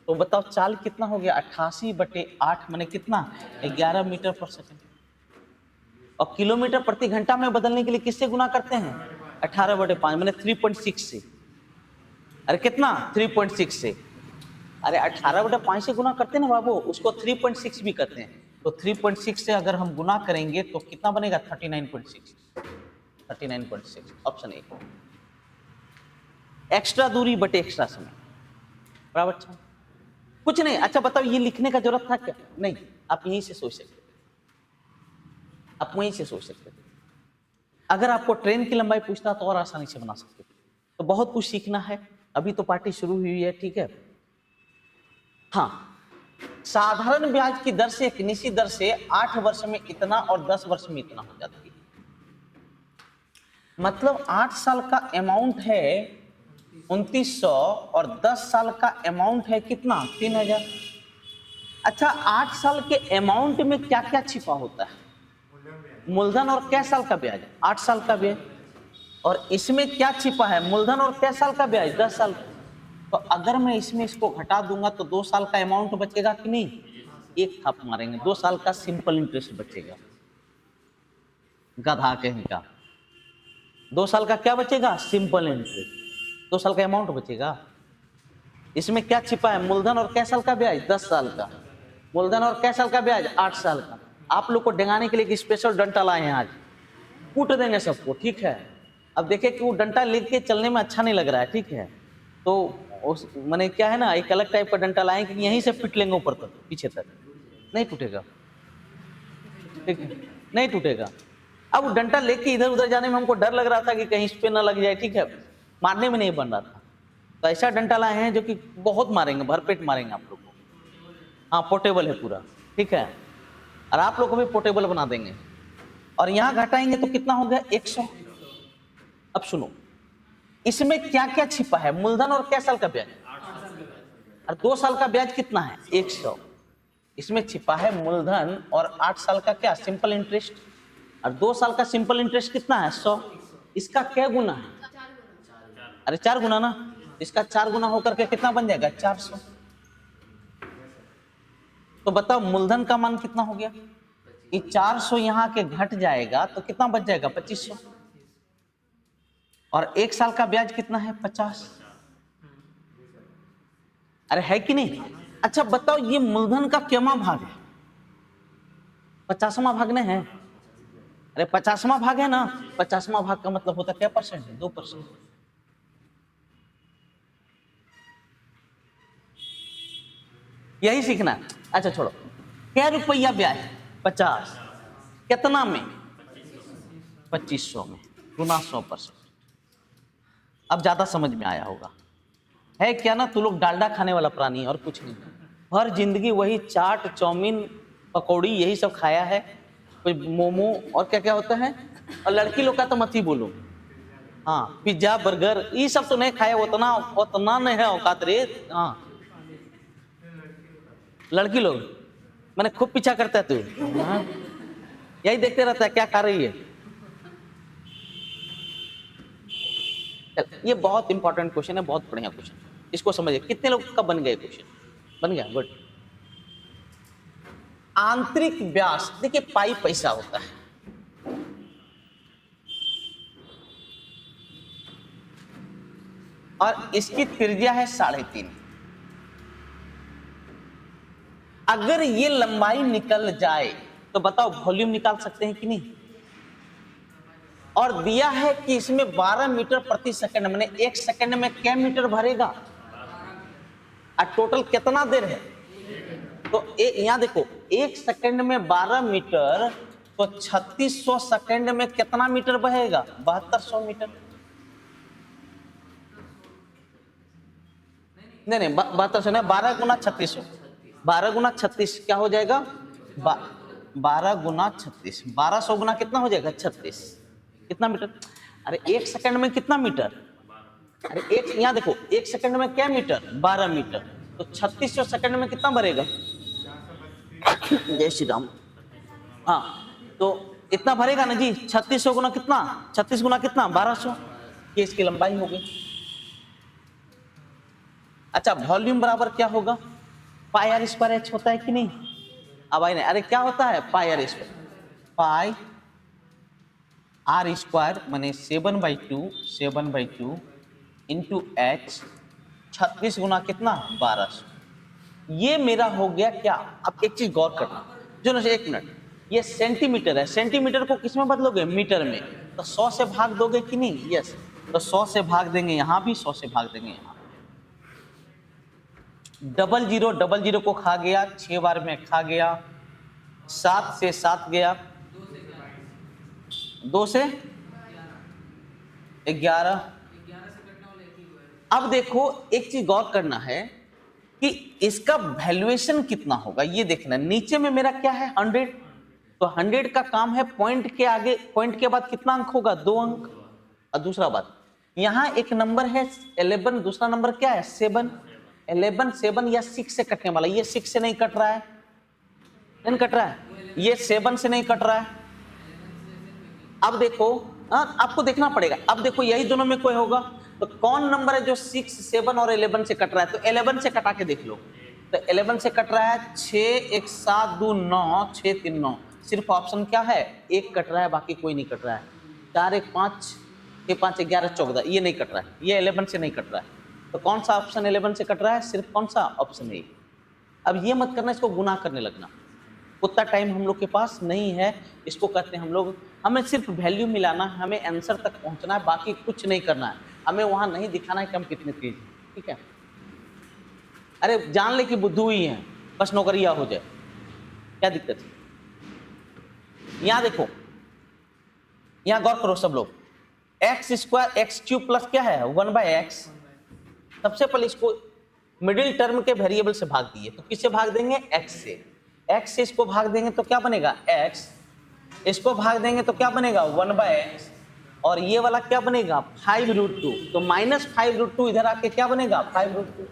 तो बताओ चाल कितना हो गया? 88/8 मैंने कितना? 11 मीटर पर सेकंड। और किलोमीटर प्रति घंटा में बदलने के लिए किससे गुना करते हैं? 18/5 मैंने 3.6 से। अरे कितना? 3.6 से। अरे 18/5 से गुना करते हैं ना बाबू, उसको 3.6 भी करते हैं। तो 3.6 से अगर हम गुना करेंगे तो कितना बनेगा? 39.6। 39.6 ऑप्शन ए। एक्स्ट्रा दूरी बटे एक्स्ट्रा समय बराबर। अच्छा कुछ नहीं। अच्छा बताओ, ये लिखने का जरूरत था क्या? नहीं, आप यहीं से सोच सकते थे, आप वहीं से सोच सकते थे। अगर आपको ट्रेन की लंबाई पूछता तो और आसानी से बना सकते थे। तो बहुत कुछ सीखना है, अभी तो पार्टी शुरू हुई है, ठीक है। हाँ, साधारण ब्याज की दर से एक निश्चित दर से 8 वर्ष में इतना और 10 वर्ष में इतना हो जाती है। मतलब 8 साल का अमाउंट है 2900 और 10 साल का अमाउंट है कितना? 3000। अच्छा, 8 साल के अमाउंट में क्या क्या छिपा होता है? मूलधन और कै साल का ब्याज? 8 साल का ब्याज। और इसमें क्या छिपा है? मूलधन और कै साल का ब्याज? 10 साल का। तो अगर मैं इसमें इसको घटा दूंगा तो 2 साल का अमाउंट बचेगा कि नहीं? एक थाप मारेंगे, 2 साल का सिंपल इंटरेस्ट बचेगा। गधा कहीं का। 2 साल का क्या बचेगा? Simple interest. 2 साल का अमाउंट बचेगा। इसमें क्या छिपा है? मूलधन और कै साल का ब्याज? 10 साल का। मूलधन और कै साल का ब्याज? 8 साल का। आप लोग को डेंगाने के लिए एक स्पेशल डंटा लाए हैं आज, कूट देंगे सबको, ठीक है। अब देखे कि वो डंटा लेके चलने में अच्छा नहीं लग रहा है, ठीक है। तो उस मैंने क्या है ना, एक अलग टाइप का डंटा लाए कि यहीं से पिट लेंगे ऊपर तक, पीछे तक नहीं टूटेगा, ठीक है, नहीं टूटेगा। अब वो डंटा लेके इधर उधर जाने में हमको डर लग रहा था कि कहीं इस पे ना लग जाए, ठीक है, मारने में नहीं बन रहा था। तो ऐसा डंटा लाए हैं जो कि बहुत मारेंगे, भरपेट मारेंगे आप लोग को। हाँ, पोर्टेबल है पूरा, ठीक है। और आप लोग को भी पोर्टेबल बना देंगे। और यहाँ घटाएंगे तो कितना हो गया? 100। अब सुनो, इसमें क्या क्या छिपा है? मूलधन और कै साल का ब्याज? और 2 साल का ब्याज कितना है? 100। इसमें छिपा है मूलधन और 8 साल का क्या? Simple interest. और 2 साल का सिंपल इंटरेस्ट कितना है? 100। इसका क्या गुना है? अरे 4 गुना ना। इसका 4 गुना होकर के कितना बन जाएगा? 400। तो बताओ मूलधन का मान कितना हो गया? ये 400 यहाँ के घट जाएगा तो कितना बच जाएगा? 2500। और 1 साल का ब्याज कितना है? 50। अरे है कि नहीं? अच्छा बताओ, ये मूलधन का क्यमा भाग है? 50वां भाग नहीं है? अरे 50वां भाग है ना। 50वां भाग का मतलब होता क्या परसेंट है? 2%। यही सीखना है। अच्छा छोड़ो, क्या रुपया ब्याज? 50। कितना में? 2500 में, गुना 100%। अब ज्यादा समझ में आया होगा। है क्या ना, तू लोग डालडा खाने वाला प्राणी है और कुछ नहीं। हर जिंदगी वही चाट चाउमीन पकौड़ी यही सब खाया है, कोई मोमो और क्या क्या होता है। और लड़की लोग का तो मत ही बोलो। हाँ, पिज्जा बर्गर ये सब तो नहीं खाया, उतना उतना नहीं है औकात रे। हाँ, लड़की लोग मैंने खूब पीछा करता है तू। हाँ, यही देखते रहता है क्या खा रही है। ये बहुत इंपॉर्टेंट क्वेश्चन है, बहुत बढ़िया क्वेश्चन। इसको समझिए। कितने लोग का बन गए क्वेश्चन? बन गया, गुड। आंतरिक व्यास देखिए, पाई पैसा होता है। और इसकी त्रिज्या है 3.5। अगर ये लंबाई निकल जाए तो बताओ वॉल्यूम निकाल सकते हैं कि नहीं? और दिया है कि इसमें 12 मीटर प्रति सेकंड, मैंने 1 सेकंड में क्या मीटर भरेगा? और टोटल कितना देर है? तो यहां देखो, 1 सेकंड में 12 मीटर, तो 3600 सेकंड में कितना मीटर बहेगा? 7200 मीटर। नहीं 7200 नहीं, 12 गुना 3600। 12 गुना 36 क्या हो जाएगा? 12 गुना 36, 1200 गुना कितना हो जाएगा 36, कितना मीटर? अरे 1 सेकंड में कितना मीटर? अरे एक यहाँ देखो 1 सेकंड में क्या मीटर? 12 मीटर। तो 3600 सेकंड में कितना भरेगा? जय श्री राम। हाँ तो इतना भरेगा ना जी। 3600 गुना कितना? 36 गुना कितना? 1200। ये इसकी लंबाई हो गई। अच्छा वॉल्यूम बराबर क्या होगा? पाई आर स्क्वायर एच होता है कि नहीं? अब आई नहीं, अरे क्या होता है? Pi r square, pi r square माने 7/2 इंटू एच, 36 गुना कितना? 1200। ये मेरा हो गया क्या? अब एक चीज गौर करना जो ना, एक मिनट, ये सेंटीमीटर है, सेंटीमीटर को किस में बदलोगे? मीटर में। तो 100 से भाग दोगे कि नहीं? यस। तो 100 से भाग देंगे यहां भी, 100 से भाग देंगे यहां। 00 को खा गया, 6 बार में खा गया, 7 से 7 गया, 2 से 11। अब देखो एक चीज गौर करना है कि इसका वैल्यूएशन कितना होगा, ये देखना। नीचे में मेरा क्या है? 100। तो 100 का काम है पॉइंट के आगे, पॉइंट के बाद कितना अंक होगा? 2 अंक। और दूसरा बात, यहां एक नंबर है 11, दूसरा नंबर क्या है? 7। 11 7 या 6 से कटने वाला, ये 6 से नहीं कट रहा है, नहीं कट रहा है, ये 7 से नहीं कट रहा है। अब देखो आपको देखना पड़ेगा। अब देखो यही दोनों में कोई होगा, तो कौन नंबर है जो 6 7 और 11 से कट रहा है? तो 11 से कटा के देख लो। तो 11 से कट रहा है 6 1 7 2 9, 6 3 9। सिर्फ ऑप्शन क्या है? 1 कट रहा है, बाकी कोई नहीं कट रहा है। 4 1 5, 6 5 11 14, ये नहीं कट रहा है, ये 11 से नहीं कट रहा है। तो कौन सा ऑप्शन 11 से कट रहा है? सिर्फ कौन सा? Option A. अब ये मत करना इसको गुना करने लगना, उतना टाइम हम लोग के पास नहीं है। इसको कहते हैं हम लोग, हमें सिर्फ वैल्यू मिलाना है, हमें आंसर तक पहुंचना है, बाकी कुछ नहीं करना है। हमें वहां नहीं दिखाना है कि हम कितने तेज हैं, ठीक है? अरे जान ले कि बुद्धू ही है, बस नौकरिया हो जाए, क्या दिक्कत है? यहां देखो, यहां गौर करो सब लोग। X square x cube plus क्या है? 1/x। सबसे पहले इसको मिडिल टर्म के वेरिएबल से भाग दिए, तो किससे भाग देंगे? x से। x से इसको भाग देंगे तो क्या बनेगा? x। इसको भाग देंगे तो क्या बनेगा? 1/x। और ये वाला क्या बनेगा? 5√2। तो -5√2 इधर आके क्या बनेगा? 5√2।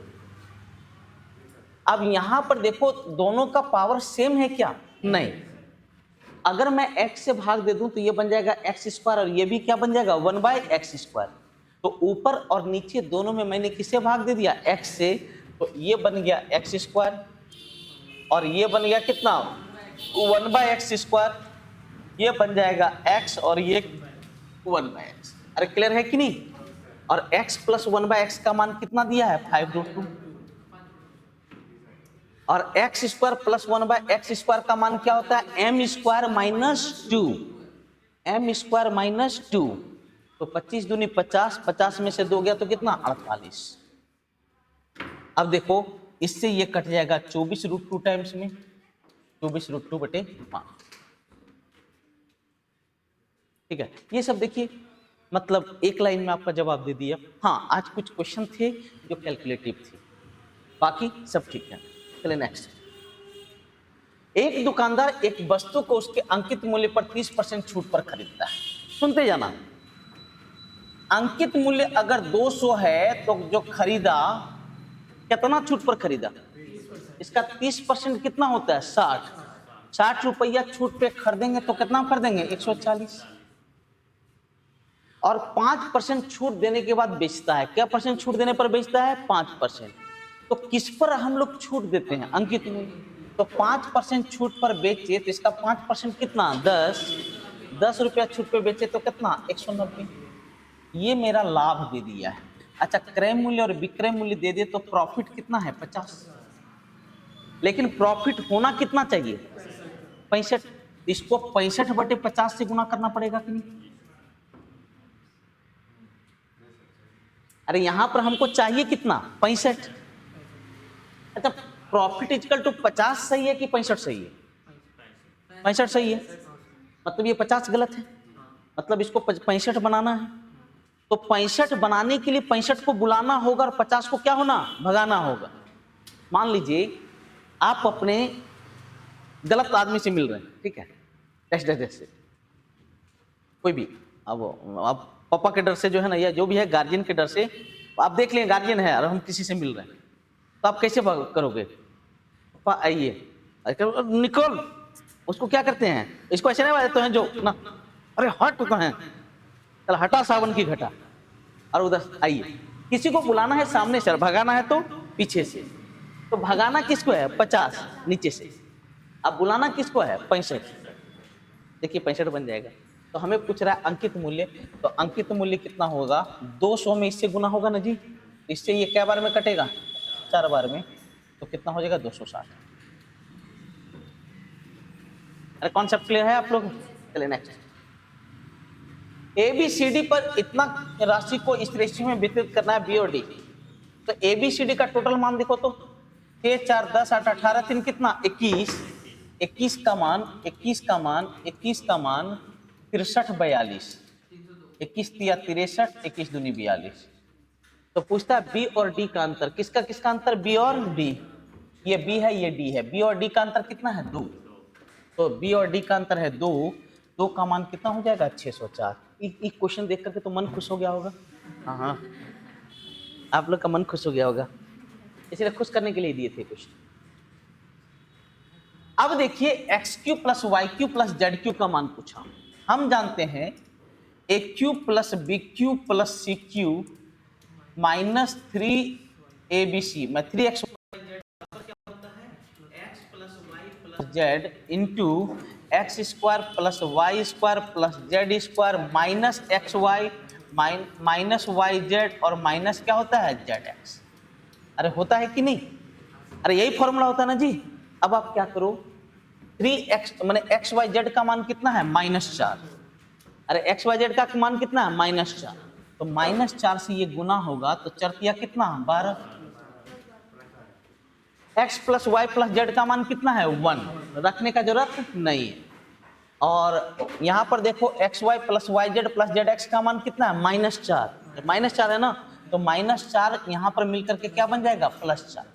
अब यहां पर देखो दोनों का पावर सेम है क्या? नहीं। अगर मैं x से भाग दे दूं तो ये बन जाएगा x², और ये भी क्या बन जाएगा? 1/x²। तो ऊपर और नीचे दोनों में मैंने किसे भाग दे दिया? x से। तो ये बन गया x², और ये बन गया कितना? 1/x²। ये बन जाएगा x, और ये 1/x। अरे क्लियर है कि नहीं? और x प्लस 1/x का मान कितना दिया है? 5√2। और x² प्लस 1/x² का मान क्या होता है? m² - 2। m² - 2। तो 25 दूनी 50, 50 में से 2 गया तो कितना? 48। अब देखो इससे ये कट जाएगा 24√2 टाइम्स में, 24√2/5। ठीक है, ये सब देखिए, मतलब एक लाइन में आपका जवाब दे दिया। हाँ आज कुछ क्वेश्चन थे जो कैलकुलेटिव थे, बाकी सब ठीक है। चलिए नेक्स्ट। एक दुकानदार एक वस्तु को उसके अंकित मूल्य पर 30% छूट पर खरीदता है। सुनते जाना, अंकित मूल्य अगर 200 है तो जो खरीदा कितना छूट पर खरीदा? इसका 30% कितना होता है? 60। 60 रुपया छूट पे खरीदेंगे तो कितना खरीदेंगे? 140। और 5% छूट देने के बाद बेचता है। क्या परसेंट छूट देने पर बेचता है? 5%। तो किस पर हम लोग छूट देते हैं? अंकित मूल्य। तो 5% छूट पर बेचे तो इसका 5% कितना? 10। 10 रुपया छूट पे बेचे तो कितना? 190। ये मेरा लाभ दे दिया है। अच्छा क्रय मूल्य और विक्रय मूल्य दे दे तो प्रॉफिट कितना है? 50। लेकिन प्रॉफिट होना कितना चाहिए? 65। इसको 65/50 से गुना करना पड़ेगा कि नहीं? अरे यहां पर हमको चाहिए कितना? 65। अच्छा प्रॉफिट इक्वल टू 50 सही है कि 65 सही है? 65 सही है, मतलब ये 50 गलत है, मतलब इसको 65 बनाना है। तो 65 बनाने के लिए 65 को बुलाना होगा और 50 को क्या होना? भगाना होगा। मान लीजिए आप अपने गलत आदमी से मिल रहे हैं, ठीक है, डैश डैश डैश से, कोई भी। अब पापा के डर से जो है ना, या जो भी है गार्जियन के डर से, आप देख लें गार्जियन है और हम किसी से मिल रहे हैं, तो आप कैसे करोगे? पापा आइए, निकल, उसको क्या करते हैं, इसको ऐसे नहीं बताते हैं जो ना, अरे हट तो है, चल हटा सावन की घटा, और उधर आइए। किसी को बुलाना है सामने से, भगाना है तो पीछे से। तो भगाना किसको है? 50 नीचे से। अब बुलाना किसको है? 65। देखिए 65 बन जाएगा। तो हमें पूछ रहा है अंकित मूल्य, तो अंकित मूल्य कितना होगा? 200 में इससे गुना होगा ना जी, इससे ये क्या बार में कटेगा? 4 बार में, तो कितना हो जाएगा? 260। अरे कॉन्सेप्ट क्लियर है आप लोग? चलिए नेक्स्ट। ABCD पर इतना राशि को इस रेशियो में वितरित करना है, बी और डी। तो ABCD का टोटल मान देखो तो 6, 4, 10, 8, 18, 3 कितना? 21। 21 का मान 63, 42। 21 तिया 63, 21 दूनी 42। तो पूछता है बी और डी का अंतर, किसका किसका अंतर? बी और डी। ये बी है, ये डी है, बी और डी का अंतर कितना है? 2। तो बी और डी का अंतर है 2। 2 का मान कितना हो जाएगा? 604। एक क्वेश्चन देख करके तो मन खुश हो गया होगा। हाँ, आप लोग का मन खुश हो गया होगा, इसलिए खुश करने के लिए दिए थे क्वेश्चन। अब देखिए XQ plus YQ plus ZQ का मान पूछा। हम जानते हैं AQ plus BQ plus CQ minus 3ABC में 3x z into x square plus y square plus z square minus x y minus y z और माइनस क्या होता है? Z x. अरे होता है कि नहीं? अरे यही फॉर्मूला होता है ना जी। अब आप क्या करो, 3x माने एक्स वाई जेड का मान कितना है? -4। अरे एक्स वाई जेड का मान कितना है? -4। तो -4 से ये गुना होगा तो 4 तिया कितना? 12। x plus y plus z का मान कितना है? 1। रखने का जरूरत नहीं है। और यहाँ पर देखो x y plus y z plus z x का मान कितना है? -4। -4 है ना, तो -4 यहाँ पर मिलकर के क्या बन जाएगा? +4।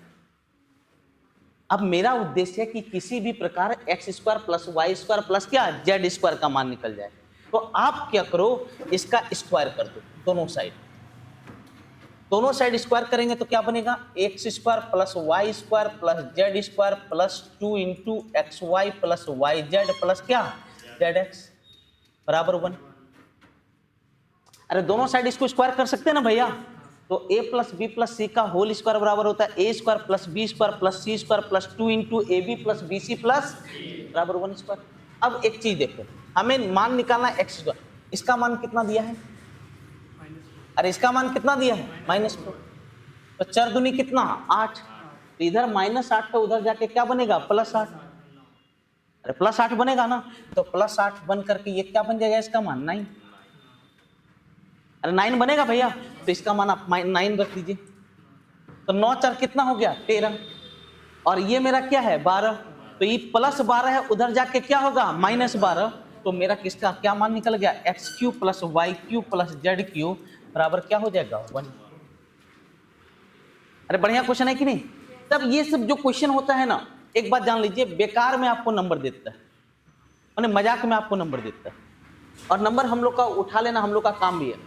अब मेरा उद्देश्य है कि किसी भी प्रकार x square plus y square plus क्या? जेड स्क्वायर का मान निकल जाए। तो आप क्या करो, इसका स्क्वायर कर दो दोनों साइड। दोनों साइड स्क्वायर करेंगे तो क्या बनेगा? X square plus y square plus z square plus 2 into x y plus y z plus क्या? जेड एक्स बराबर 1। अरे दोनों साइड इसको स्क्वायर कर सकते हैं ना भैया। तो a plus b plus c का होल स्क्वायर बराबर होता है a square plus b square plus c square plus 2 into a b plus b c plus बराबर 1 स्क्वायर। अब एक चीज देखो, हमें मान निकालना है एक्स स्क्वायर। इसका मान कितना दिया है? अरे इसका मान कितना दिया है? -4। तो 4 दूनी कितना? 8। तो इधर -8 तो उधर जाके क्या बनेगा? +8। अरे +8 बनेगा ना, तो +8 बन करके ये क्या बन जाएगा? इसका मान 9। अरे 9 बनेगा भैया, तो इसका मान आप 9 रख दीजिए। तो 9 4 कितना हो गया? 13। और ये मेरा क्या है? 12। तो ये +12 है, उधर जाके क्या होगा? -12। तो मेरा किसका क्या मान निकल गया? XQ plus YQ plus ZQ बराबर क्या हो जाएगा? 1। अरे बढ़िया क्वेश्चन है कि नहीं? तब ये सब जो क्वेश्चन होता है ना, एक बात जान लीजिए, बेकार में आपको नंबर देता है, मैंने मजाक में आपको नंबर देता है। और नंबर हम लोग का उठा लेना हम लोग का काम भी है।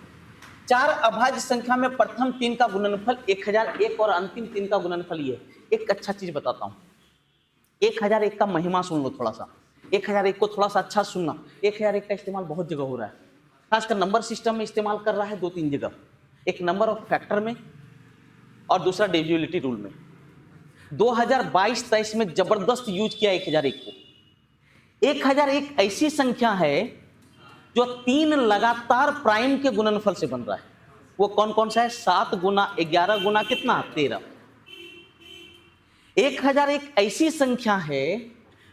4 अभाज्य संख्या में प्रथम 3 का गुणनफल 1001 और अंतिम 3 का गुणनफल ये। एक अच्छा चीज बताता हूँ, 1001 का महिमा सुन लो थोड़ा सा। 1001 को थोड़ा सा अच्छा सुनना। 1001 का इस्तेमाल बहुत जगह हो रहा है, खासकर नंबर सिस्टम में इस्तेमाल कर रहा है 2-3 जगह। एक नंबर ऑफ फैक्टर में और दूसरा डिविजिबिलिटी रूल में। 2022-23 में जबरदस्त यूज किया 1001 को। 1001 ऐसी संख्या है जो 3 लगातार प्राइम के गुणनफल से बन रहा है। वो कौन कौन सा है? 7 गुना 11 गुना कितना? 13। 1001 ऐसी संख्या है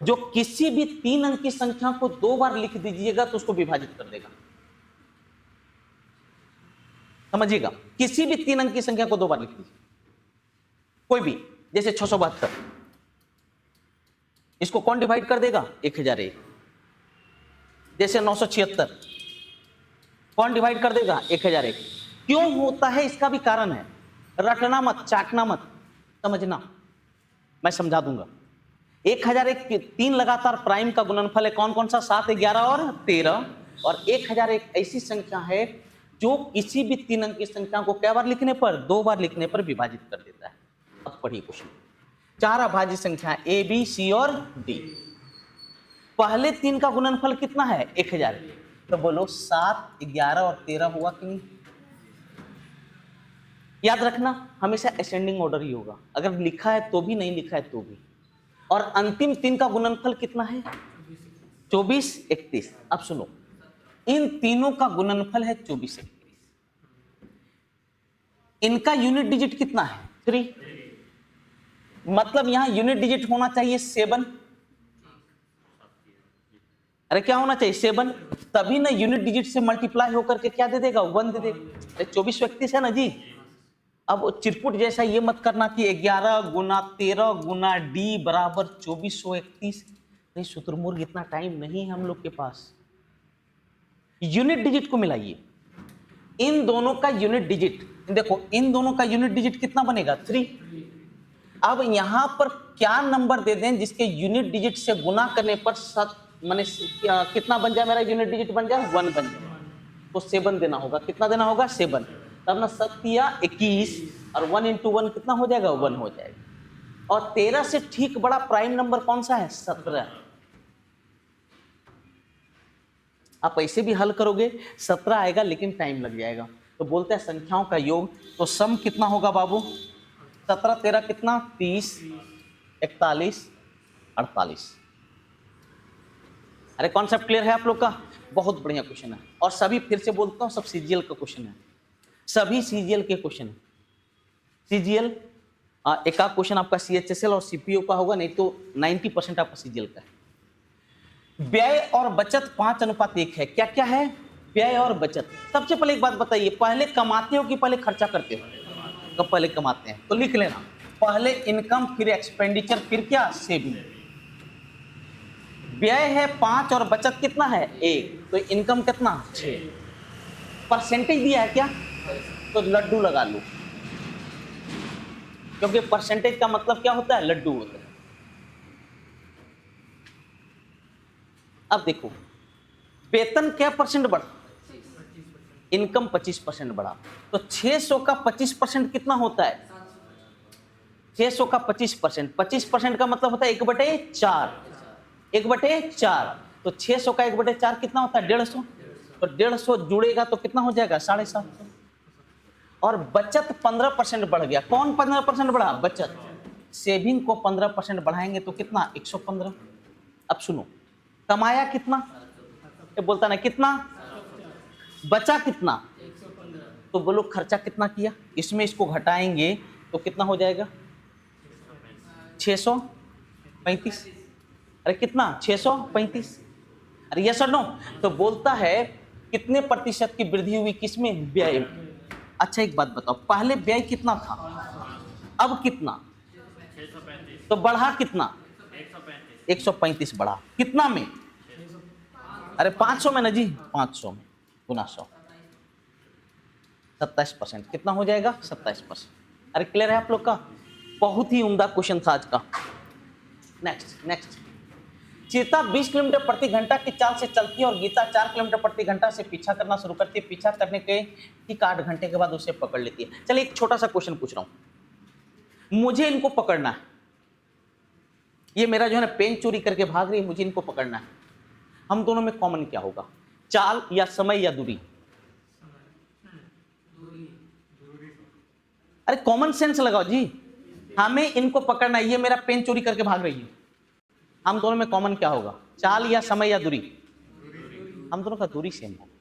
जो किसी भी 3 अंक की संख्या को 2 बार लिख दीजिएगा तो उसको विभाजित कर देगा। समझिएगा, किसी भी 3 अंक की संख्या को 2 बार लिख दीजिए, कोई भी, जैसे 672, इसको कौन डिवाइड कर देगा? 1001। जैसे 976, कौन डिवाइड कर देगा? 1001। क्यों होता है इसका भी कारण है, रटना मत, चाटना मत, समझना, मैं समझा दूंगा। 1001 3 लगातार प्राइम का गुणनफल है, कौन कौन सा? 7, 11 और 13। और 1001 ऐसी संख्या है जो किसी भी 3 अंक की संख्या को क्या बार लिखने पर? 2 बार लिखने पर विभाजित कर देता है। अब पढ़िए क्वेश्चन। 4 अभाज्य संख्या ए, बी, सी और डी। पहले 3 का गुणनफल कितना है? 1000। तो बोलो 7, 11 और 13 हुआ कि नहीं? याद रखना हमेशा असेंडिंग ऑर्डर ही होगा, अगर लिखा है तो भी, नहीं लिखा है तो भी। और अंतिम 3 का गुणनफल कितना है? 24, 31। अब सुनो, इन तीनों का गुणनफल है 24, 31। इनका यूनिट डिजिट कितना है? 3। मतलब यहां यूनिट डिजिट होना चाहिए 7। अरे क्या होना चाहिए? 7। तभी ना यूनिट डिजिट से मल्टीप्लाई होकर के क्या दे देगा? 1 दे देगा। अरे 24, 31 है ना जी। अब चिरकुट जैसा ये मत करना कि 11 गुना 13 गुना डी बराबर 2431। नहीं शुतुरमुर्ग, इतना टाइम नहीं है हम लोग के पास। यूनिट डिजिट को मिलाइए, इन दोनों का यूनिट डिजिट देखो, इन दोनों का यूनिट डिजिट कितना बनेगा? 3। अब यहां पर क्या नंबर दे दें जिसके यूनिट डिजिट से गुना करने पर माने कितना बन जाए? मेरा यूनिट डिजिट बन जाए 1 बन जाए। तो 7 देना होगा। कितना देना होगा? 7। तब ना 7 या 21 और 1 × 1 कितना हो जाएगा? 1 हो जाएगा। और 13 से ठीक बड़ा प्राइम नंबर कौन सा है? 17। आप ऐसे भी हल करोगे 17 आएगा, लेकिन टाइम लग जाएगा। तो बोलते हैं संख्याओं का योग, तो सम कितना होगा बाबू? 17, 13 कितना? 30, 41, 48। अरे कॉन्सेप्ट क्लियर है आप लोग का? बहुत बढ़िया क्वेश्चन है। और सभी, फिर से बोलता हूं, सब सीजीएल का क्वेश्चन है, सभी सीजीएल के क्वेश्चन है। सीजीएल एक आध क्वेश्चन आपका सीएचएसएल और सीपीओ का होगा, नहीं तो 90% आपका सीजीएल का है। व्यय और बचत 5:1 है। क्या क्या है? व्यय और बचत। सबसे पहले एक बात बताइए, पहले कमाते हो कि पहले खर्चा करते हो? तो पहले कमाते हैं, तो लिख लेना, पहले इनकम, फिर एक्सपेंडिचर, फिर क्या? सेविंग। व्यय है 5 और बचत कितना है? 1। तो इनकम कितना? 6। परसेंटेज दिया है क्या? तो लड्डू लगा लो, क्योंकि परसेंटेज का मतलब क्या होता है? लड्डू होता है। अब देखो, वेतन क्या परसेंट बढ़ा? इनकम 25% बढ़ा। तो 600 का 25% कितना होता है? 600 का 25%, 25% का मतलब होता है 1/4। 1/4। तो 600 का 1/4 कितना होता है? 150। तो 150 जुड़ेगा तो कितना हो जाएगा? 750। और बचत 15% बढ़ गया। कौन 15% बढ़ा? बचत। सेविंग को 15% बढ़ाएंगे तो कितना? 115। अब सुनो, कमाया कितना? ये बोलता ना कितना, बचा कितना? तो बोलो खर्चा कितना किया? इसमें इसको घटाएंगे तो कितना हो जाएगा? 635। अरे कितना? 635। अरे यस और नो? तो बोलता है कितने प्रतिशत की वृद्धि हुई? किसमें? व्यय। अच्छा एक बात बताओ, पहले व्यय कितना था, अब कितना? तो बढ़ा कितना? 135 बढ़ा। कितना में? अरे 500 में ना जी, 500 में गुना 100, 27%। कितना हो जाएगा? 27%। अरे क्लियर है आप लोग का? बहुत ही उम्दा क्वेश्चन था आज का। नेक्स्ट। चीता 20 किलोमीटर प्रति घंटा की चाल से चलती है और गीता 4 किलोमीटर प्रति घंटा से पीछा करना शुरू करती है। पीछा करने के ठीक 8 घंटे के बाद उसे पकड़ लेती है। चलिए एक छोटा सा क्वेश्चन पूछ रहा हूं, मुझे इनको पकड़ना है। ये मेरा जो है ना पेन चोरी करके भाग रही है, मुझे इनको पकड़ना है। हम दोनों में कॉमन क्या होगा? चाल या समय या दूरी? अरे कॉमन सेंस लगाओ जी, हमें इनको पकड़ना है। ये मेरा पेन चोरी करके भाग रही है, हम दोनों में कॉमन क्या होगा? चाल या समय या दूरी? हम दोनों का दूरी सेम होगा।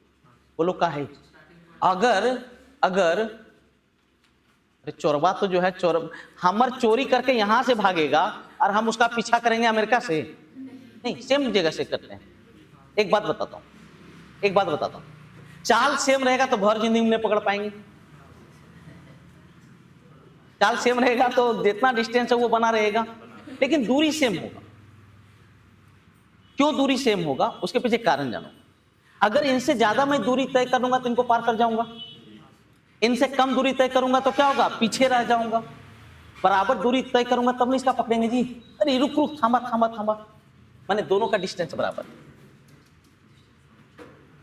बोलो का है? अगर चोरवा तो जो है हमर चोरी करके यहां से भागेगा और हम उसका पीछा करेंगे अमेरिका से? नहीं, सेम जगह से करते हैं। एक बात बताता हूं, चाल सेम रहेगा तो भर जिंदगी में नहीं पकड़ पाएंगे। चाल सेम रहेगा तो जितना डिस्टेंस है वो बना रहेगा, लेकिन दूरी सेम होगा। क्यों दूरी सेम होगा? उसके पीछे कारण जानो। अगर इनसे ज्यादा मैं दूरी तय करूंगा तो इनको पार कर जाऊंगा, इनसे कम दूरी तय करूंगा तो क्या होगा? पीछे रह जाऊंगा। बराबर दूरी तय करूंगा तब नहीं इसका पकड़ेंगे जी। अरे रुक रुक, थामा थामा थामा, माने दोनों का डिस्टेंस बराबर,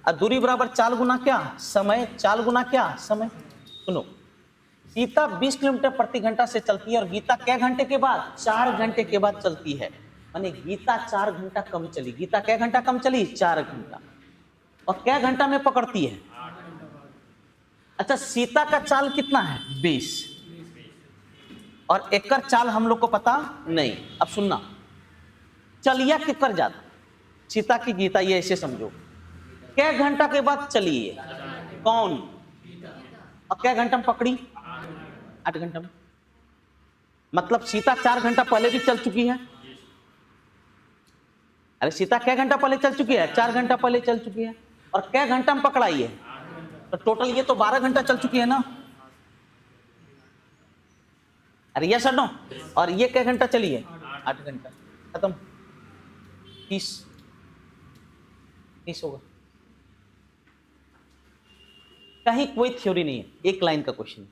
और दूरी बराबर चाल गुना क्या समय, चाल गुना क्या समय। सुनो, सीता 20 किलोमीटर प्रति घंटा से चलती है और गीता क्या घंटे के बाद, 4 घंटे के बाद चलती है, माने गीता 4 घंटा कम चली। गीता क्या घंटा कम चली, 4 घंटा, और क्या घंटा में पकड़ती है। अच्छा, सीता का चाल कितना है, 20, और एकर चाल हम लोग को पता नहीं। अब सुनना, चलिया किकर ज्यादा, सीता की गीता, ये ऐसे समझो, क्या घंटा के बाद चली है, कौन, और क्या घंटा में पकड़ी, 8 घंटा में। मतलब सीता 4 घंटा पहले भी चल चुकी है। अरे सीता क्या घंटा पहले चल चुकी है, 4 घंटा पहले चल चुकी है, और क्या घंटा में पकड़ाई है, तो टोटल ये तो 12 घंटा चल चुकी है ना। अरे यस और नो, और ये क्या घंटा चली है, 8 घंटा, खत्म, 30 होगा। कहीं कोई थ्योरी नहीं है, एक लाइन का क्वेश्चन,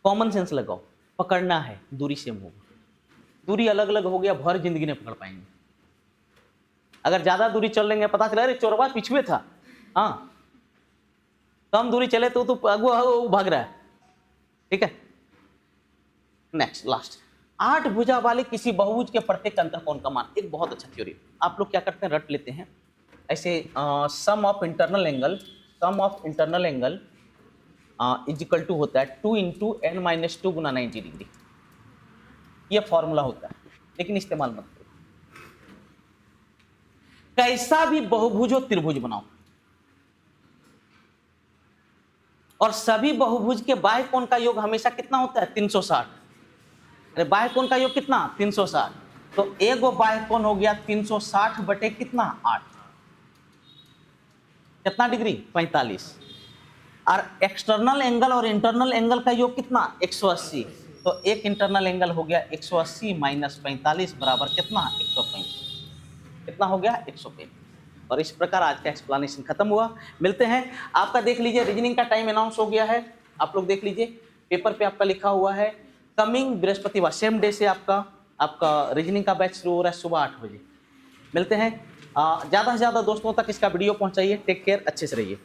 कॉमन सेंस लगाओ, पकड़ना है, दूरी सेम होगी, दूरी अलग अलग हो गया, भर जिंदगी नहीं पकड़ पाएंगे। अगर ज्यादा दूरी चल लेंगे, पता चला अरे चोरवा पिछुए था, हाँ, कम दूरी चले तो अगुआ भाग रहा है, ठीक है। नेक्स्ट लास्ट, 8 भुजा वाले किसी बहुभुज के प्रत्येक अंतर कोण का मान, एक बहुत अच्छा थ्योरी। आप लोग क्या करते हैं, रट लेते हैं ऐसे, sum of internal angle, sum of internal angle is equal to होता है 2 इंटू n-2 गुना 90 डिग्री, ये फॉर्मूला होता है, लेकिन इस्तेमाल मत करो। कैसा भी बहुभुज हो त्रिभुज बनाओ, और सभी बहुभुज के बाह्य कोण का योग हमेशा कितना होता है, 360। अरे बाह्य कोण का योग कितना, 360, तो एगो बाह्य कोण हो गया 360 बटे कितना, 8, कितना डिग्री, 45, और एक्सटर्नल एंगल और इंटरनल एंगल का योग कितना, 180, तो एक इंटरनल एंगल हो गया 180 माइनस 45 बराबर कितना, 135, कितना हो गया, 135। और इस प्रकार आज का एक्सप्लेनेशन खत्म हुआ। मिलते हैं, आपका देख लीजिए, रीजनिंग का टाइम अनाउंस हो गया है, आप लोग देख लीजिए, पेपर पे आपका लिखा हुआ है कमिंग बृहस्पतिवार, सेम डे से आपका रीजनिंग का बैच शुरू हो रहा है सुबह 8 बजे। मिलते हैं, ज़्यादा से ज़्यादा दोस्तों तक इसका वीडियो पहुंचाइए। टेक केयर, अच्छे से रहिए।